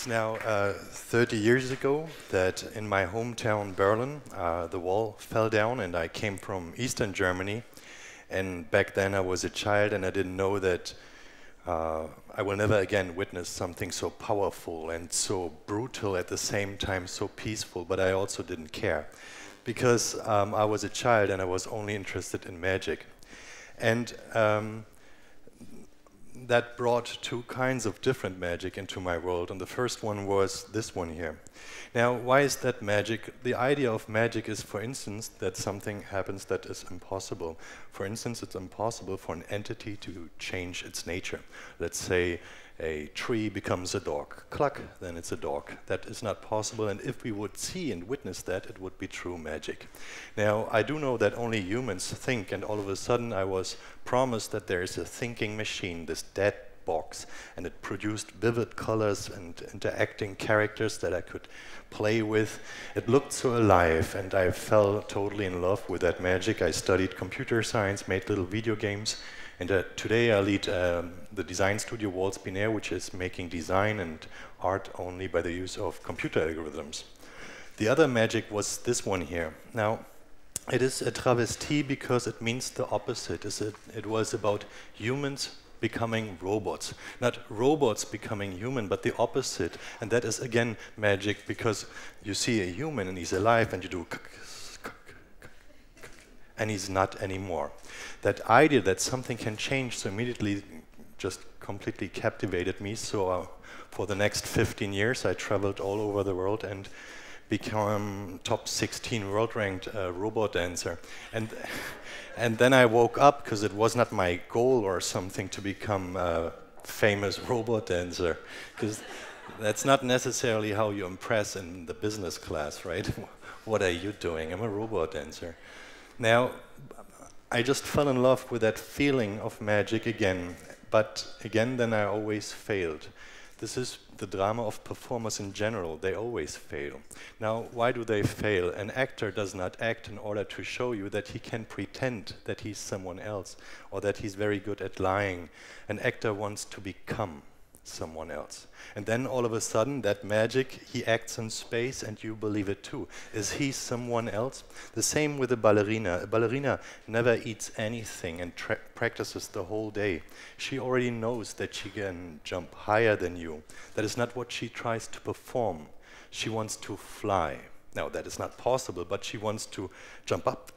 It's now 30 years ago that in my hometown Berlin, the wall fell down, and I came from Eastern Germany. And back then I was a child, and I didn't know that I will never again witness something so powerful and so brutal at the same time, so peaceful, but I also didn't care. Because I was a child and I was only interested in magic. And that brought two kinds of different magic into my world, and the first one was this one here. Now, why is that magic? The idea of magic is, for instance, that something happens that is impossible. For instance, it's impossible for an entity to change its nature. Let's say a tree becomes a dog. Cluck, then it's a dog. That is not possible, and if we would see and witness that, it would be true magic. Now, I do know that only humans think, and all of a sudden I was promised that there is a thinking machine, this dead box, and it produced vivid colors and interacting characters that I could play with. It looked so alive, and I fell totally in love with that magic. I studied computer science, made little video games, and today I lead the design studio Walls Binaire, which is making design and art only by the use of computer algorithms. The other magic was this one here. Now, it is a travesty because it means the opposite. It was about humans becoming robots. Not robots becoming human, but the opposite. And that is, again, magic, because you see a human and he's alive and you do and he's not anymore. That idea that something can change so immediately just completely captivated me. So for the next 15 years, I traveled all over the world and became top 16 world-ranked robot dancer. And then I woke up, because it was not my goal or something to become a famous robot dancer, because that's not necessarily how you impress in the business class, right? What are you doing? I'm a robot dancer. Now, I just fell in love with that feeling of magic again, but again, then I always failed. This is the drama of performers in general. They always fail. Now, why do they fail? An actor does not act in order to show you that he can pretend that he's someone else or that he's very good at lying. An actor wants to become someone else. And then all of a sudden, that magic, he acts in space and you believe it too. Is he someone else? The same with a ballerina. A ballerina never eats anything and practices the whole day. She already knows that she can jump higher than you. That is not what she tries to perform. She wants to fly. Now, that is not possible, but she wants to jump up,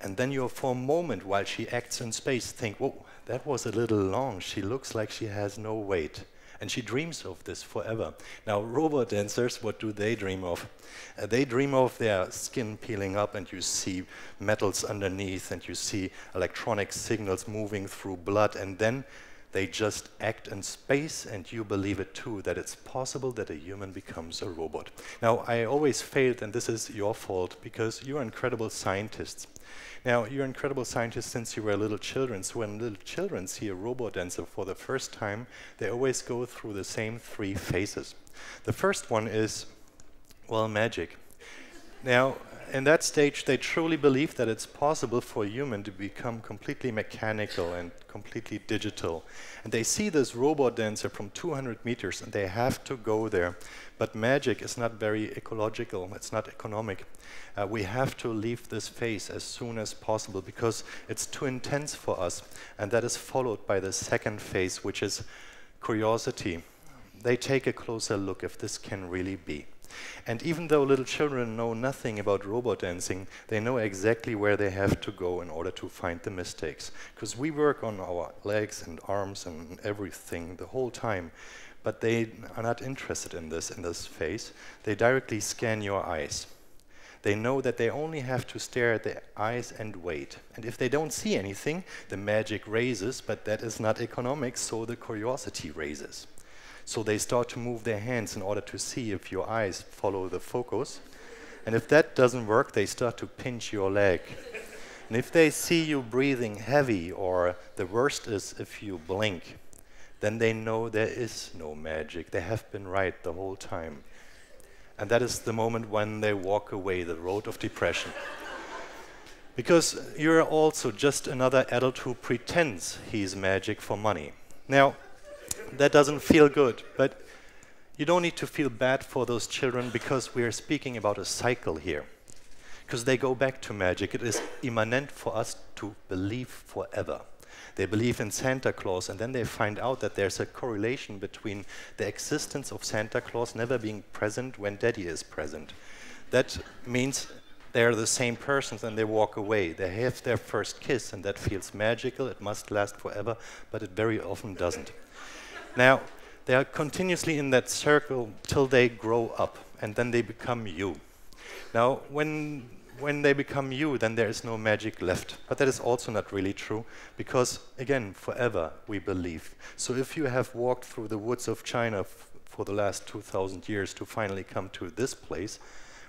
and then you, for a moment, while she acts in space, think, whoa, that was a little long. She looks like she has no weight. And she dreams of this forever. Now, robot dancers, what do they dream of? They dream of their skin peeling up, and you see metals underneath, and you see electronic signals moving through blood, and then they just act in space, and you believe it too, that it's possible that a human becomes a robot. Now, I always failed, and this is your fault, because you're incredible scientists. Now, you're incredible scientists since you were little children, so when little children see a robot dancer for the first time, they always go through the same three phases. The first one is, well, magic. Now, in that stage, they truly believe that it's possible for a human to become completely mechanical and completely digital. And they see this robot dancer from 200 meters, and they have to go there. But magic is not very ecological, it's not economic. We have to leave this phase as soon as possible because it's too intense for us. And that is followed by the second phase, which is curiosity. They take a closer look if this can really be. And even though little children know nothing about robot dancing, they know exactly where they have to go in order to find the mistakes. Because we work on our legs and arms and everything the whole time. But they are not interested in this phase. They directly scan your eyes. They know that they only have to stare at the eyes and wait. And if they don't see anything, the magic raises, but that is not economic, so the curiosity raises. So they start to move their hands in order to see if your eyes follow the focus. And if that doesn't work, they start to pinch your leg. And if they see you breathing heavy, or the worst is if you blink, then they know there is no magic. They have been right the whole time. And that is the moment when they walk away, the road of depression. Because you're also just another adult who pretends he's magic for money. Now, that doesn't feel good, but you don't need to feel bad for those children because we are speaking about a cycle here. Because they go back to magic. It is immanent for us to believe forever. They believe in Santa Claus, and then they find out that there's a correlation between the existence of Santa Claus never being present when Daddy is present. That means they're the same persons and they walk away. They have their first kiss, and that feels magical. It must last forever, but it very often doesn't. Now, they are continuously in that circle till they grow up, and then they become you. Now, when they become you, then there is no magic left. But that is also not really true, because, again, forever we believe. So if you have walked through the woods of China for the last 2,000 years to finally come to this place,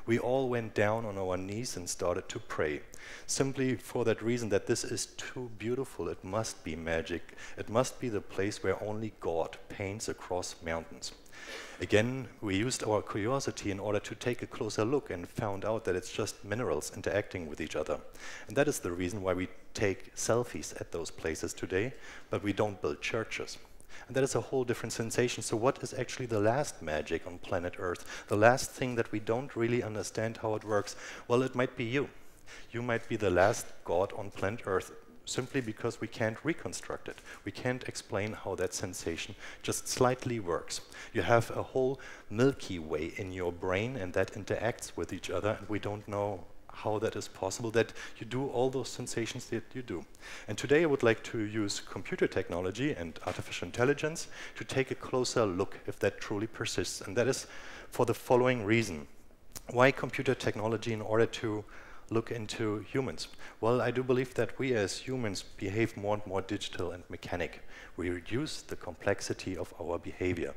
we all went down on our knees and started to pray. Simply for that reason that this is too beautiful. It must be magic. It must be the place where only God paints across mountains. Again, we used our curiosity in order to take a closer look and found out that it's just minerals interacting with each other. And that is the reason why we take selfies at those places today, but we don't build churches. And that is a whole different sensation. So what is actually the last magic on planet Earth? The last thing that we don't really understand how it works? Well, it might be you. You might be the last God on planet Earth, simply because we can't reconstruct it. We can't explain how that sensation just slightly works. You have a whole Milky Way in your brain, and that interacts with each other, and we don't know how that is possible, that you do all those sensations that you do. And today I would like to use computer technology and artificial intelligence to take a closer look if that truly persists. And that is for the following reason. Why computer technology in order to look into humans? Well, I do believe that we as humans behave more and more digital and mechanic. We reduce the complexity of our behavior.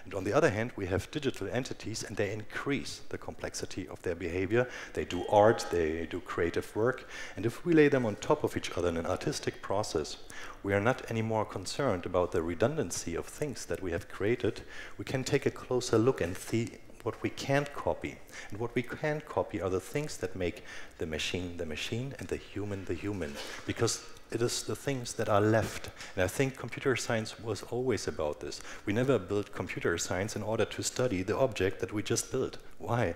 And on the other hand, we have digital entities, and they increase the complexity of their behavior. They do art, they do creative work, and if we lay them on top of each other in an artistic process, we are not anymore concerned about the redundancy of things that we have created. We can take a closer look and see what we can't copy. And what we can copy are the things that make the machine, and the human, because it is the things that are left. And I think computer science was always about this. We never built computer science in order to study the object that we just built. Why?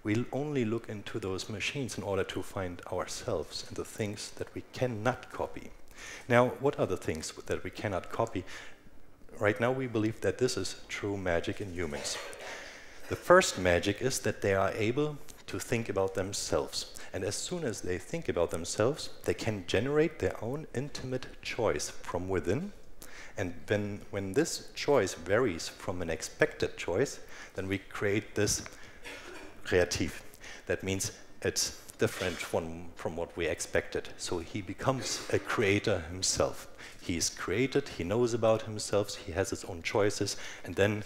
We only look into those machines in order to find ourselves and the things that we cannot copy. Now, what are the things that we cannot copy? Right now, we believe that this is true magic in humans. The first magic is that they are able to think about themselves. And as soon as they think about themselves, they can generate their own intimate choice from within. And then when this choice varies from an expected choice, then we create this creative. That means it's different from what we expected. So he becomes a creator himself. He is created, he knows about himself, he has his own choices, and then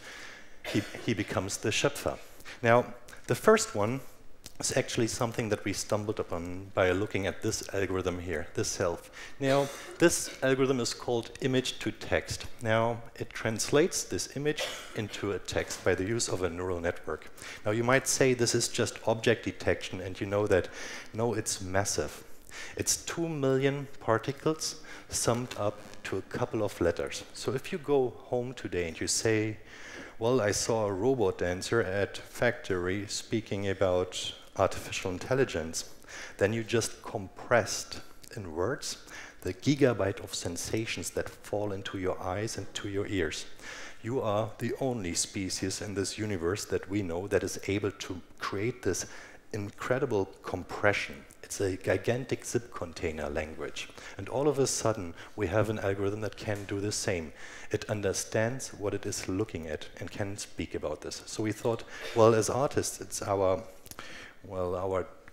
he becomes the Schöpfer. Now, the first one is actually something that we stumbled upon by looking at this algorithm here, this self. Now, this algorithm is called image to text. Now, it translates this image into a text by the use of a neural network. Now, you might say this is just object detection, and you know that, no, it's massive. It's 2 million particles summed up to a couple of letters. So if you go home today and you say, well, I saw a robot dancer at factory speaking about artificial intelligence, then you just compressed in words the gigabyte of sensations that fall into your eyes and to your ears. You are the only species in this universe that we know that is able to create this incredible compression. It's a gigantic zip container language. And all of a sudden, we have an algorithm that can do the same. It understands what it is looking at and can speak about this. So we thought, well, as artists, it's our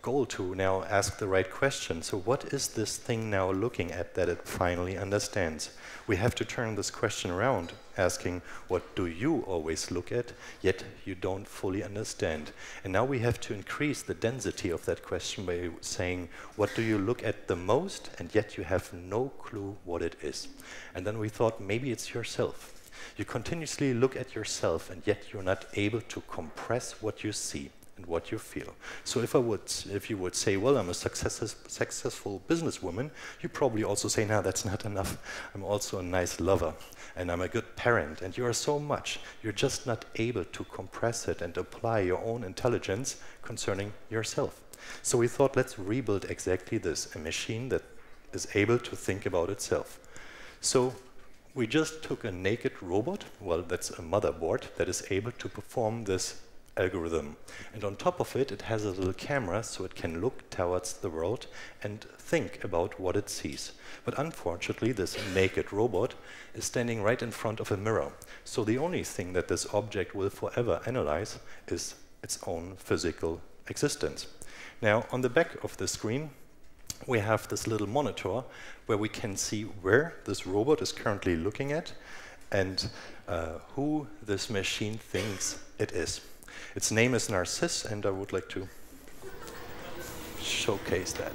goal to now ask the right question. So what is this thing now looking at that it finally understands? We have to turn this question around, asking, what do you always look at, yet you don't fully understand? And now we have to increase the density of that question by saying, what do you look at the most, and yet you have no clue what it is? And then we thought, maybe it's yourself. You continuously look at yourself, and yet you're not able to compress what you see. and what you feel. So if you would say, well, I'm a successful businesswoman, you probably also say, no, that's not enough. I'm also a nice lover, and I'm a good parent, and you are so much. You're just not able to compress it and apply your own intelligence concerning yourself. So we thought, let's rebuild exactly this, a machine that is able to think about itself. So we just took a naked robot, well, that's a motherboard, that is able to perform this algorithm. And on top of it, it has a little camera so it can look towards the world and think about what it sees. But unfortunately, this naked robot is standing right in front of a mirror. So the only thing that this object will forever analyze is its own physical existence. Now, on the back of the screen, we have this little monitor where we can see where this robot is currently looking at and who this machine thinks it is. Its name is Narciss, and I would like to showcase that.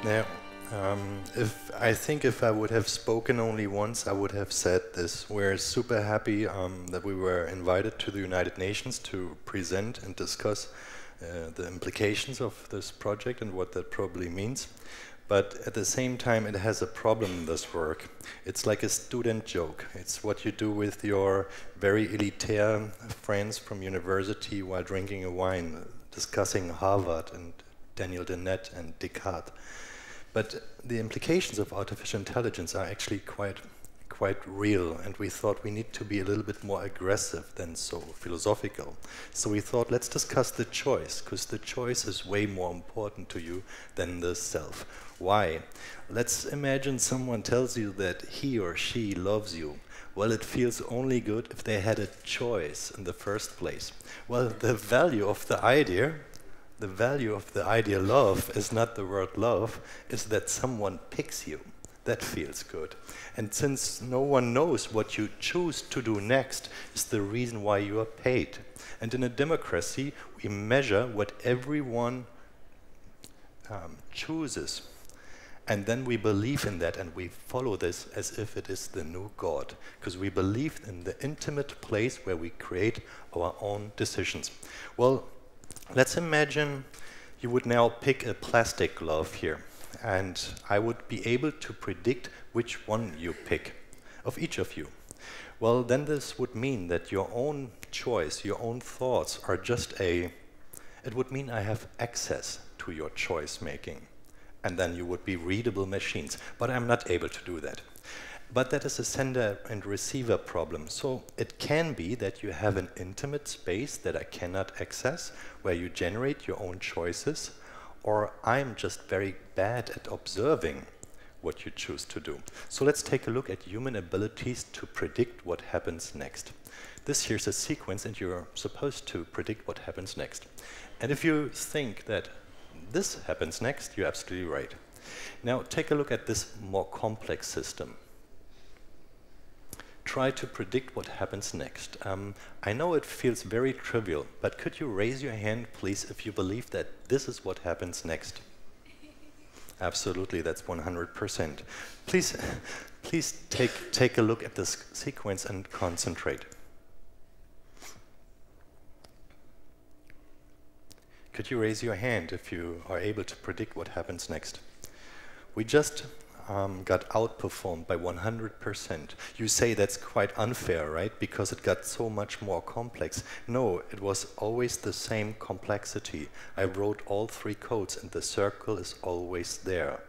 Now, I think if I would have spoken only once, I would have said this. We're super happy that we were invited to the United Nations to present and discuss the implications of this project and what that probably means. But at the same time, it has a problem, this work. It's like a student joke. It's what you do with your very elitaire friends from university while drinking a wine, discussing Harvard and Daniel Dennett and Descartes. But the implications of artificial intelligence are actually quite real, and we thought we need to be a little bit more aggressive than so philosophical. So we thought, let's discuss the choice, because the choice is way more important to you than the self. Why? Let's imagine someone tells you that he or she loves you. Well, it feels only good if they had a choice in the first place. Well, the value of the idea love is not the word love, is that someone picks you. That feels good. And since no one knows what you choose to do next, is the reason why you are paid. And in a democracy, we measure what everyone chooses. And then we believe in that, and we follow this as if it is the new God, because we believe in the intimate place where we create our own decisions. Well, let's imagine you would now pick a plastic glove here, and I would be able to predict which one you pick, of each of you. Well, then this would mean that your own choice, your own thoughts are just a It would mean I have access to your choice making. And then you would be readable machines. But I'm not able to do that. But that is a sender and receiver problem. So it can be that you have an intimate space that I cannot access, where you generate your own choices, or I'm just very bad at observing what you choose to do. So let's take a look at human abilities to predict what happens next. This here's a sequence, and you're supposed to predict what happens next. And if you think that this happens next, you're absolutely right. Now take a look at this more complex system. Try to predict what happens next. I know it feels very trivial, but could you raise your hand, please, if you believe that this is what happens next? Absolutely, that's 100%. Please take a look at this sequence and concentrate. Could you raise your hand if you are able to predict what happens next? We just got outperformed by 100%. You say that's quite unfair, right? Because it got so much more complex. No, it was always the same complexity. I wrote all three codes and the circle is always there.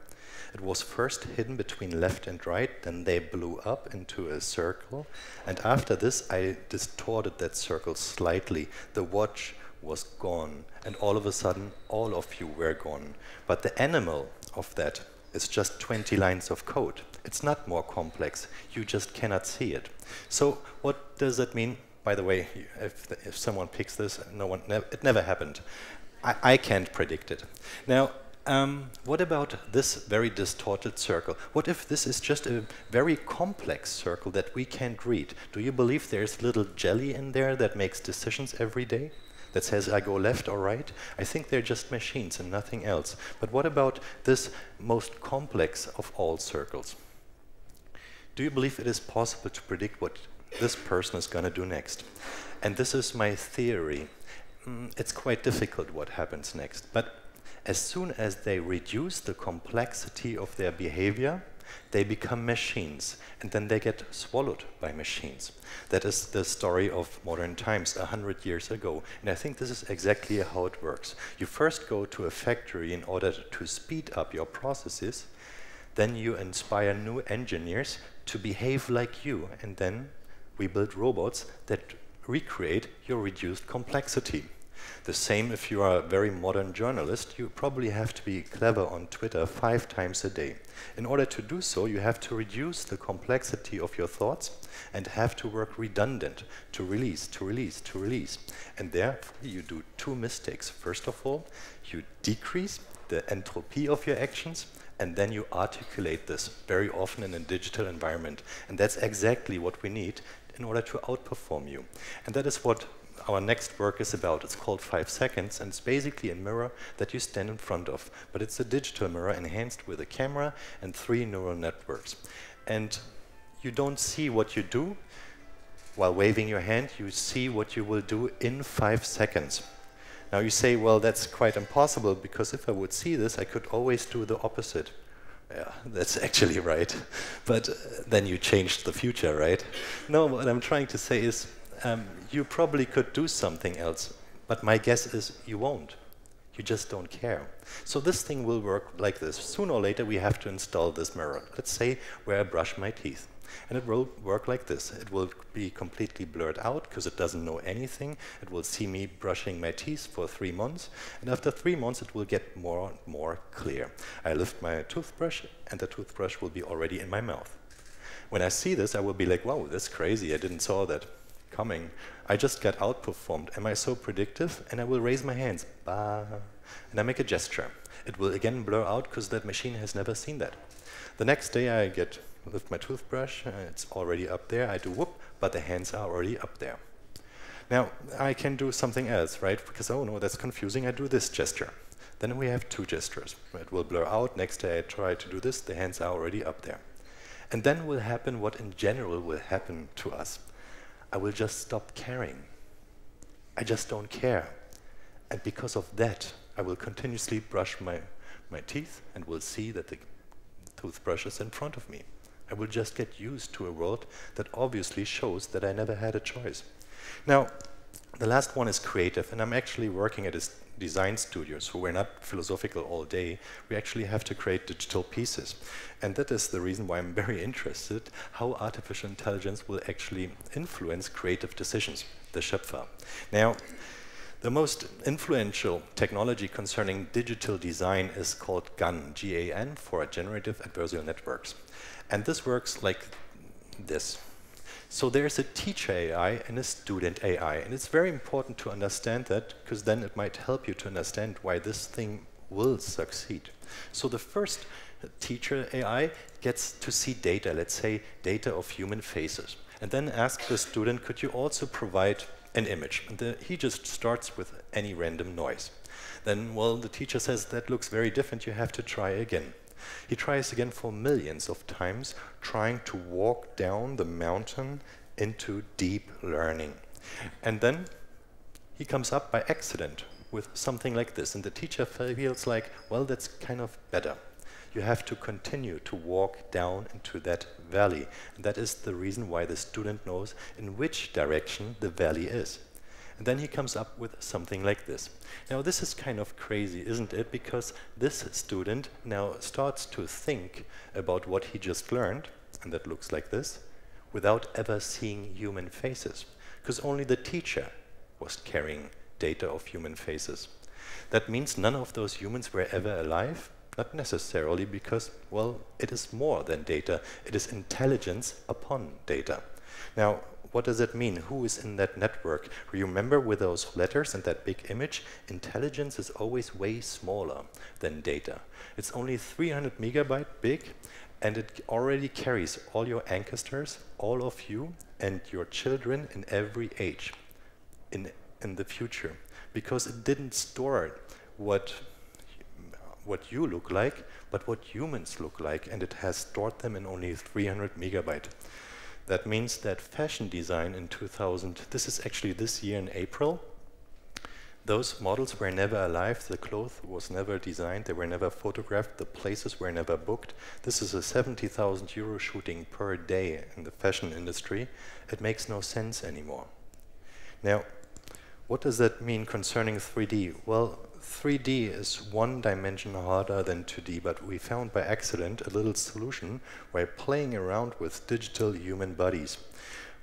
It was first hidden between left and right, then they blew up into a circle, and after this I distorted that circle slightly. The watch was gone, and all of a sudden all of you were gone. But the animal of that is just 20 lines of code. It's not more complex. You just cannot see it. So what does that mean? By the way, if someone picks this, it never happened. I can't predict it. Now, what about this very distorted circle? What if this is just a very complex circle that we can't read? Do you believe there's little jelly in there that makes decisions every day? That says I go left or right? I think they're just machines and nothing else. But what about this most complex of all circles? Do you believe it is possible to predict what this person is going to do next? And this is my theory. It's quite difficult what happens next. But as soon as they reduce the complexity of their behavior, they become machines, and then they get swallowed by machines. That is the story of modern times 100 years ago. And I think this is exactly how it works. You first go to a factory in order to speed up your processes, then you inspire new engineers to behave like you, and then we build robots that recreate your reduced complexity. The same if you are a very modern journalist, you probably have to be clever on Twitter 5 times a day. In order to do so, you have to reduce the complexity of your thoughts and have to work redundant, to release, to release, to release. And therefore, you do 2 mistakes. First of all, you decrease the entropy of your actions, and then you articulate this very often in a digital environment. And that's exactly what we need in order to outperform you. And that is what our next work is about. It's called 5 seconds, and it's basically a mirror that you stand in front of. But it's a digital mirror enhanced with a camera and 3 neural networks. And you don't see what you do while waving your hand, you see what you will do in 5 seconds. Now you say, well, that's quite impossible, because if I would see this, I could always do the opposite. Yeah, that's actually right. But then you changed the future, right? No, what I'm trying to say is, you probably could do something else, but my guess is you won't. You just don't care. So this thing will work like this. Sooner or later, we have to install this mirror. Let's say where I brush my teeth. And it will work like this. It will be completely blurred out because it doesn't know anything. It will see me brushing my teeth for 3 months. And after 3 months, it will get more and more clear. I lift my toothbrush, and the toothbrush will be already in my mouth. When I see this, I will be like, wow, that's crazy. I didn't saw that coming. I just got outperformed. Am I so predictive? And I will raise my hands. Bah. And I make a gesture. It will again blur out because that machine has never seen that. The next day I lift my toothbrush, it's already up there. I do whoop, but the hands are already up there. Now I can do something else, right? Because, oh no, that's confusing. I do this gesture. Then we have 2 gestures. It will blur out. Next day I try to do this. The hands are already up there. And then will happen what in general will happen to us. I will just stop caring. I just don't care. And because of that, I will continuously brush my teeth and will see that the toothbrush is in front of me. I will just get used to a world that obviously shows that I never had a choice. Now, The last one is creative, and I'm actually working at a design studio, so we're not philosophical all day. We actually have to create digital pieces. And that is the reason why I'm very interested how artificial intelligence will actually influence creative decisions, the Schöpfer. Now, the most influential technology concerning digital design is called GAN, G-A-N, for generative adversarial networks. And this works like this. So there's a teacher AI and a student AI, and it's very important to understand that, because then it might help you to understand why this thing will succeed. So the first teacher AI gets to see data, let's say data of human faces, and then asks the student, could you also provide an image? And he just starts with any random noise. Then, well, the teacher says, that looks very different, you have to try again. He tries again for millions of times, trying to walk down the mountain into deep learning. And then he comes up by accident with something like this. And the teacher feels like, well, that's kind of better. You have to continue to walk down into that valley. And that is the reason why the student knows in which direction the valley is. And then he comes up with something like this. Now this is kind of crazy, isn't it? Because this student now starts to think about what he just learned, and that looks like this, without ever seeing human faces. Because only the teacher was carrying data of human faces. That means none of those humans were ever alive? Not necessarily, because, well, it is more than data. It is intelligence upon data. Now, what does it mean? Who is in that network? Remember with those letters and that big image, intelligence is always way smaller than data. It's only 300 megabyte big, and it already carries all your ancestors, all of you, and your children in every age in the future. Because it didn't store what you look like, but what humans look like, and it has stored them in only 300 megabyte. That means that fashion design in 2000, this is actually this year in April, those models were never alive, the clothes was never designed, they were never photographed, the places were never booked. This is a 70,000 euro shooting per day in the fashion industry. It makes no sense anymore. Now, what does that mean concerning 3D? Well, 3D is one dimension harder than 2D, but we found by accident a little solution by playing around with digital human bodies.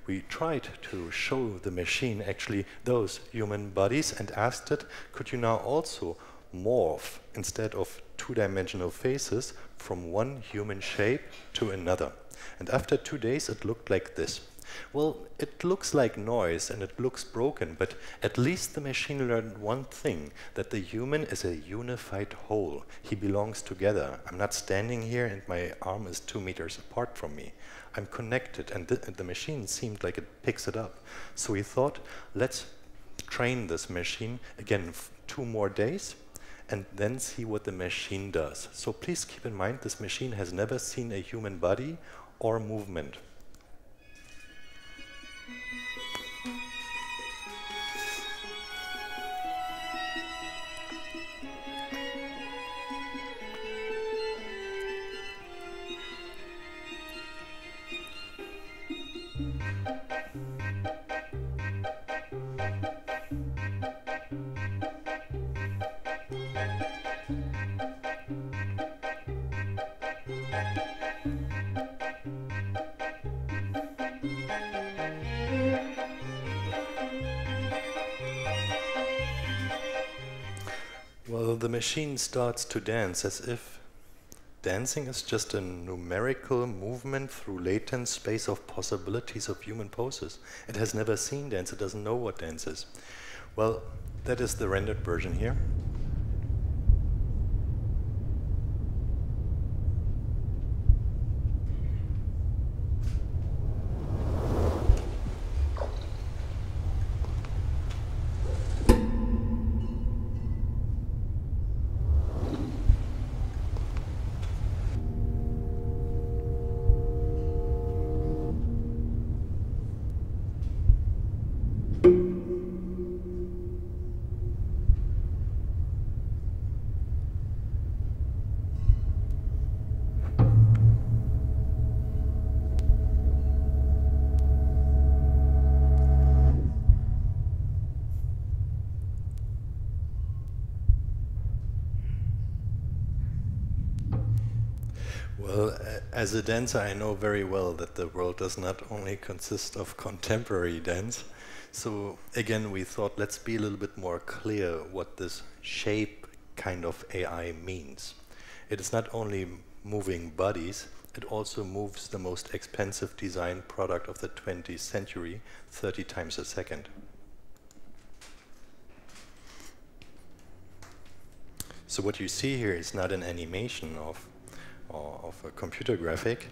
We tried to show the machine actually those human bodies and asked it, could you now also morph, instead of two-dimensional faces, from one human shape to another? And after 2 days it looked like this. Well, it looks like noise and it looks broken, but at least the machine learned one thing, that the human is a unified whole. He belongs together. I'm not standing here and my arm is 2 meters apart from me. I'm connected, and the machine seemed like it picks it up. So we thought, let's train this machine again 2 more days and then see what the machine does. So please keep in mind, this machine has never seen a human body or movement. Well, the machine starts to dance as if dancing is just a numerical movement through latent space of possibilities of human poses. It has never seen dance, it doesn't know what dance is. Well, that is the rendered version here. Well, as a dancer, I know very well that the world does not only consist of contemporary dance. So again, we thought, let's be a little bit more clear what this shape kind of AI means. It is not only moving bodies, it also moves the most expensive design product of the 20th century 30 times a second. So what you see here is not an animation of a computer graphic.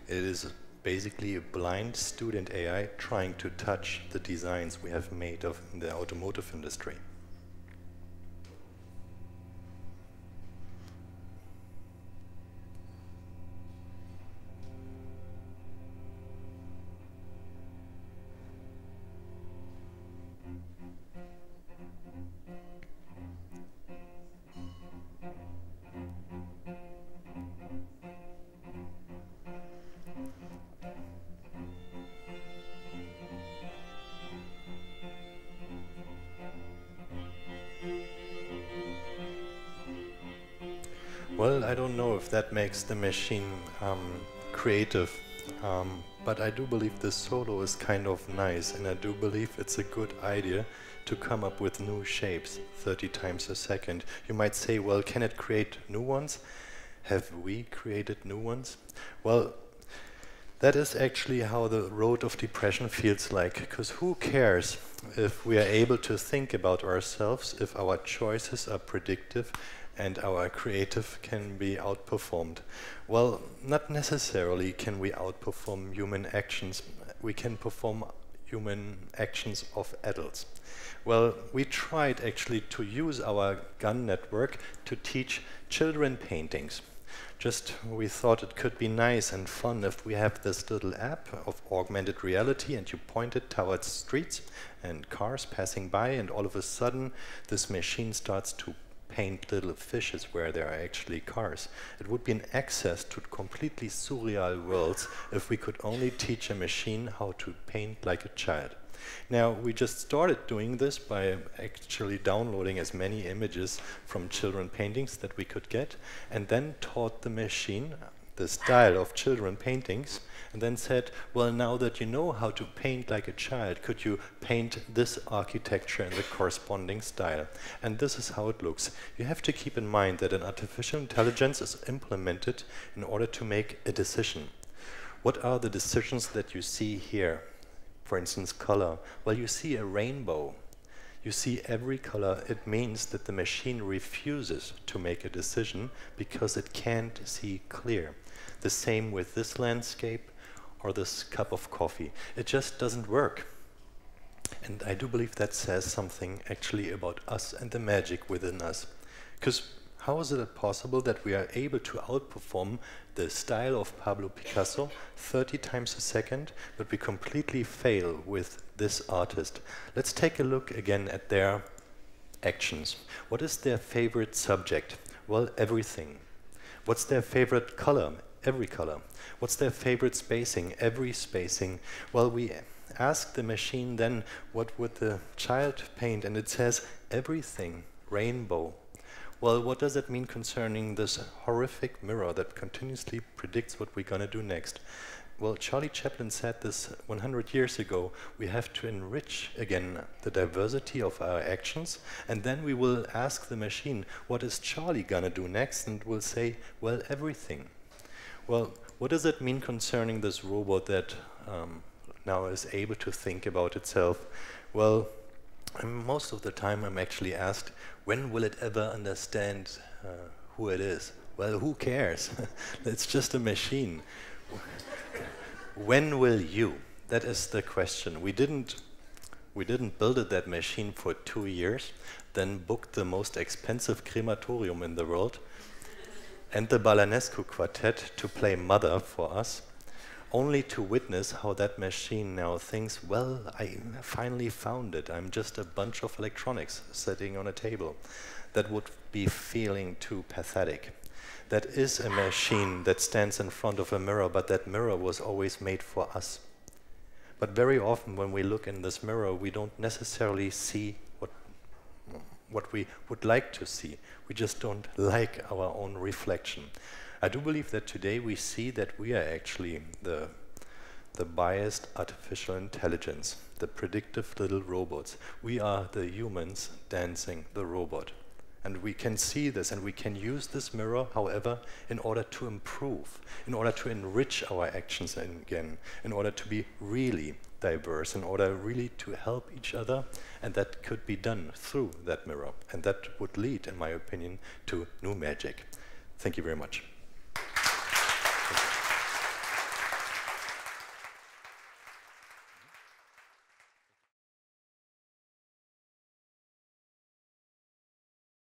It is basically a blind student AI trying to touch the designs we have made of in the automotive industry. Well, I don't know if that makes the machine creative, but I do believe this solo is kind of nice, and I do believe it's a good idea to come up with new shapes 30 times a second. You might say, well, can it create new ones? Have we created new ones? Well, that is actually how the road of depression feels like, because who cares if we are able to think about ourselves, if our choices are predictive and our creative can be outperformed? Well, not necessarily can we outperform human actions. We can perform human actions of adults. Well, we tried actually to use our gun network to teach children paintings. Just we thought it could be nice and fun if we have this little app of augmented reality and you point it towards streets and cars passing by, and all of a sudden this machine starts to paint little fishes where there are actually cars. It would be an access to completely surreal worlds if we could only teach a machine how to paint like a child. Now, we just started doing this by actually downloading as many images from children paintings that we could get, and then taught the machine the style of children paintings, and then said, well, now that you know how to paint like a child, could you paint this architecture in the corresponding style? And this is how it looks. You have to keep in mind that an artificial intelligence is implemented in order to make a decision. What are the decisions that you see here? For instance, color. Well, you see a rainbow. You see every color. It means that the machine refuses to make a decision because it can't see clear. The same with this landscape or this cup of coffee. It just doesn't work. And I do believe that says something actually about us and the magic within us. Because how is it possible that we are able to outperform the style of Pablo Picasso 30 times a second, but we completely fail with this artist? Let's take a look again at their actions. What is their favorite subject? Well, everything. What's their favorite color? Every color. What's their favorite spacing? Every spacing. Well, we ask the machine then, what would the child paint? And it says everything, rainbow. Well, what does that mean concerning this horrific mirror that continuously predicts what we're going to do next? Well, Charlie Chaplin said this 100 years ago. We have to enrich, again, the diversity of our actions, and then we will ask the machine, what is Charlie going to do next? And we'll say, well, everything. Well, what does that mean concerning this robot that now is able to think about itself? Well, most of the time I'm actually asked, when will it ever understand who it is? Well, who cares? It's just a machine. When will you? That is the question. We didn't build that machine for 2 years, then booked the most expensive crematorium in the world and the Balanescu Quartet to play Mother for us, only to witness how that machine now thinks, well, I finally found it. I'm just a bunch of electronics sitting on a table. That would be feeling too pathetic. That is a machine that stands in front of a mirror, but that mirror was always made for us. But very often when we look in this mirror, we don't necessarily see what we would like to see. We just don't like our own reflection. I do believe that today we see that we are actually the biased artificial intelligence, the predictive little robots. We are the humans dancing the robot. And we can see this, and we can use this mirror, however, in order to improve, in order to enrich our actions again, in order to be really diverse, in order really to help each other, and that could be done through that mirror. And that would lead, in my opinion, to new magic. Thank you very much.